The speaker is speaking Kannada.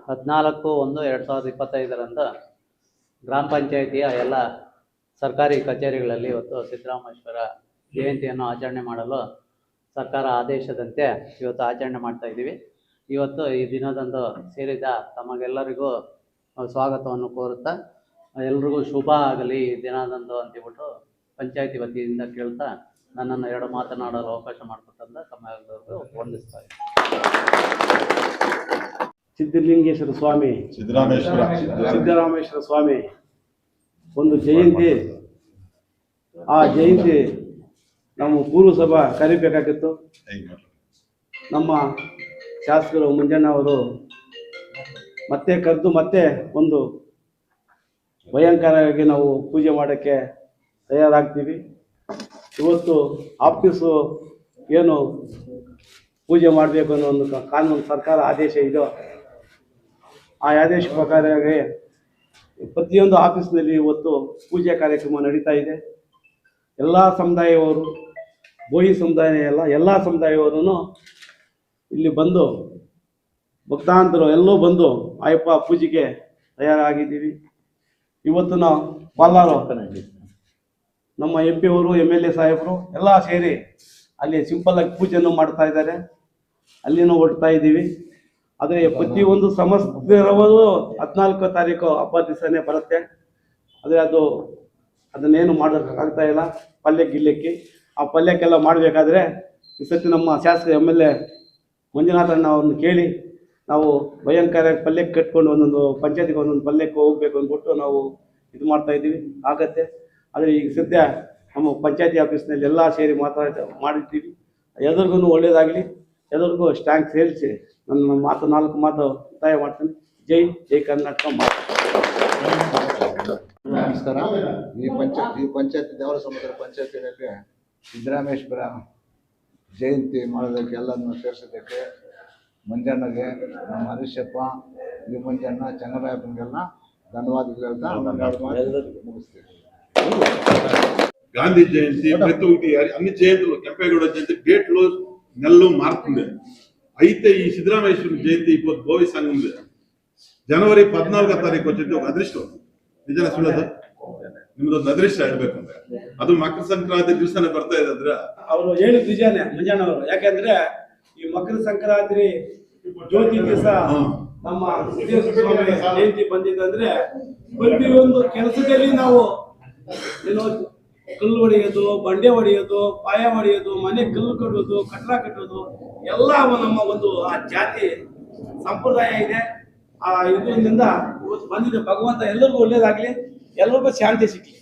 14/1/2025 ಗ್ರಾಮ ಪಂಚಾಯಿತಿಯ ಎಲ್ಲ ಸರ್ಕಾರಿ ಕಚೇರಿಗಳಲ್ಲಿ ಇವತ್ತು ಸಿದ್ದರಾಮೇಶ್ವರ ಜಯಂತಿಯನ್ನು ಆಚರಣೆ ಮಾಡಲು ಸರ್ಕಾರ ಆದೇಶದಂತೆ ಇವತ್ತು ಆಚರಣೆ ಮಾಡ್ತಾ ಇದ್ದೀವಿ. ಇವತ್ತು ಈ ದಿನದಂದು ಸೇರಿದ ತಮಗೆಲ್ಲರಿಗೂ ಸ್ವಾಗತವನ್ನು ಕೋರುತ್ತಾ ಎಲ್ರಿಗೂ ಶುಭ ಆಗಲಿ ಈ ದಿನದಂದು ಅಂತಿಬಿಟ್ಟು ಪಂಚಾಯಿತಿ ವತಿಯಿಂದ ಕೇಳ್ತಾ ನನ್ನನ್ನು ಎರಡು ಮಾತನಾಡಲು ಅವಕಾಶ ಮಾಡಿಕೊಟ್ಟಂತ ತಮ್ಮೆಲ್ಲರಿಗೂ ವಂದಿಸ್ತಾ ಇದ್ದೀನಿ. ಸಿದ್ಧಲಿಂಗೇಶ್ವರ ಸ್ವಾಮಿ ಸಿದ್ದರಾಮೇಶ್ವರ ಸ್ವಾಮಿ ಒಂದು ಜಯಂತಿ. ಆ ಜಯಂತಿ ನಾವು ಪೂರ್ವಸಭಾ ಕರಿಬೇಕಾಗಿತ್ತು. ನಮ್ಮ ಶಾಸಕರು ಮಂಜಣ್ಣ ಅವರು ಮತ್ತೆ ಕರೆದು ಮತ್ತೆ ಒಂದು ಭಯಂಕರವಾಗಿ ನಾವು ಪೂಜೆ ಮಾಡೋಕ್ಕೆ ತಯಾರಾಗ್ತೀವಿ. ಇವತ್ತು ಆಫೀಸು ಏನು ಪೂಜೆ ಮಾಡಬೇಕು ಅನ್ನೋ ಒಂದು ಕಾನೂನು ಸರ್ಕಾರ ಆದೇಶ ಇದೋ ಆ ಆದೇಶ ಪ್ರಕಾರವಾಗಿ ಪ್ರತಿಯೊಂದು ಆಫೀಸ್ನಲ್ಲಿ ಇವತ್ತು ಪೂಜೆ ಕಾರ್ಯಕ್ರಮ ನಡೀತಾ ಇದೆ. ಎಲ್ಲ ಸಮುದಾಯವರು, ಬೋಯಿ ಸಮುದಾಯ ಎಲ್ಲ ಸಮುದಾಯವರು ಇಲ್ಲಿ ಬಂದು ಭಕ್ತಾಂತರು ಎಲ್ಲೂ ಬಂದು ಅಯ್ಯಪ್ಪ ಪೂಜೆಗೆ ತಯಾರಾಗಿದ್ದೀವಿ. ಇವತ್ತು ನಾವು ಪಾಲಾರು ನಮ್ಮ MP ಅವರು MLA ಸಾಹೇಬರು ಎಲ್ಲ ಸೇರಿ ಅಲ್ಲಿ ಸಿಂಪಲ್ಲಾಗಿ ಪೂಜೆಯನ್ನು ಮಾಡ್ತಾ ಇದ್ದಾರೆ. ಅಲ್ಲಿನೂ ಹೊರಡ್ತಾ ಇದ್ದೀವಿ. ಆದರೆ ಪ್ರತಿಯೊಂದು ಸಮಸ್ಯೆರವರು 14 ತಾರೀಕು ಹಬ್ಬ ದಿವಸನೇ ಬರುತ್ತೆ. ಆದರೆ ಅದನ್ನೇನು ಮಾಡೋಕ್ಕಾಗ್ತಾ ಇಲ್ಲ. ಪಲ್ಯಕ್ಕೆ ಆ ಪಲ್ಯಕ್ಕೆಲ್ಲ ಮಾಡಬೇಕಾದ್ರೆ ಈ ಸತಿ ನಮ್ಮ ಶಾಸಕ MLA ಮಂಜುನಾಥಣ್ಣ ಅವ್ರನ್ನ ಕೇಳಿ ನಾವು ಭಯಂಕರ ಪಲ್ಯಕ್ಕೆ ಕಟ್ಕೊಂಡು ಒಂದೊಂದು ಪಂಚಾಯತಿಗೆ ಒಂದೊಂದು ಪಲ್ಯಕ್ಕೆ ಹೋಗ್ಬೇಕು ಅಂದ್ಬಿಟ್ಟು ನಾವು ಇದು ಮಾಡ್ತಾ ಇದ್ದೀವಿ. ಆಗತ್ತೆ. ಆದರೆ ಈಗ ಸದ್ಯ ನಮ್ಮ ಪಂಚಾಯತಿ ಆಫೀಸ್ನಲ್ಲಿ ಎಲ್ಲ ಸೇರಿ ಮಾಡಿದ್ದೀವಿ. ಎಲ್ಲರಿಗೂ ಒಳ್ಳೆಯದಾಗಲಿ. ಎಲ್ಲರಿಗೂ ಸ್ಟ್ಯಾಂಕ್ ಸೇರಿಸಿ ನನ್ನ ಮಾತು 4 ಮಾತು ಒತ್ತಾಯ ಮಾಡ್ತೀನಿ. ಜೈ ಕರ್ನಾಟಕ. ನಮಸ್ಕಾರ. ಈ ಪಂಚಾಯತಿ ದೇವರ ಸಮುದ್ರ ಪಂಚಾಯತಿನಲ್ಲಿ ಸಿದ್ದರಾಮೇಶ್ವರ ಜಯಂತಿ ಮಾಡೋದಕ್ಕೆ ಎಲ್ಲರನ್ನು ಸೇರಿಸೋದಕ್ಕೆ ಮಂಜಣ್ಣಗೆ, ನಮ್ಮ ಹರೀಶಪ್ಪ, ಮಂಜಣ್ಣ, ಚಂಗರಾಯಪ್ಪನಿಗೆಲ್ಲ ಧನ್ಯವಾದಗಳು ಹೇಳ್ತಾ ಮುಗಿಸ್ತೀವಿ. గాంధీ జయంతి ప్రతి ఒక్కటి అన్ని జయంతులు ಕೆಂಪೇಗೌಡ జయంతి డేట్లు నెలలో మారుతుంది. అయితే ఈ సిద్ధరామేశ్వర జయంతి ఇప్పుడు భోవి సంఘం ఉంది. ಜನವರಿ 14వ ತಾರೀಕು వచ్చి ఒక ಅದೃಷ್ಟ ನಿಜನ ಸುಳ್ಳದ ನಿಮ್ದೊಂದು ಅದೃಷ್ಟ ಹೇಳ್ಬೇಕಂದ್ರೆ ಅದು ಮಕರ ಸಂಕ್ರಾಂತಿ ದಿವಸನೇ ಬರ್ತಾ ಇದೆ. ಅಂದ್ರೆ ಅವರು ಹೇಳಿದ ನಿಜಾನೇ ಮಂಜಣ್ಣವರು. ಯಾಕಂದ್ರೆ ಈ ಮಕರ ಸಂಕ್ರಾಂತಿ ಜ್ಯೋತಿ ದಿವಸ ನಮ್ಮ ಸಿದ್ದೇಶ್ವರ ಸ್ವಾಮಿ ಜಯಂತಿ ಬಂದಿದ್ದಂದ್ರೆ ಪ್ರತಿಯೊಂದು ಕೆಲಸದಲ್ಲಿ ನಾವು ಏನೋ ಕಲ್ಲು ಹೊಡೆಯೋದು, ಬಂಡೆ ಹೊಡೆಯೋದು, ಪಾಯ ಹೊಡೆಯೋದು, ಮನೆ ಕಲ್ಲು ಕಟ್ಟೋದು, ಕಟ್ಟಡ ಕಟ್ಟೋದು ಎಲ್ಲ ನಮ್ಮ ಒಂದು ಆ ಜಾತಿ ಸಂಪ್ರದಾಯ ಇದೆ. ಆ ಇದರಿಂದ ಇವತ್ತು ಬಂದಿದೆ. ಭಗವಂತ ಎಲ್ಲರಿಗೂ ಒಳ್ಳೇದಾಗ್ಲಿ, ಎಲ್ಲರಿಗೂ ಶಾಂತಿ ಸಿಗ್ಲಿ.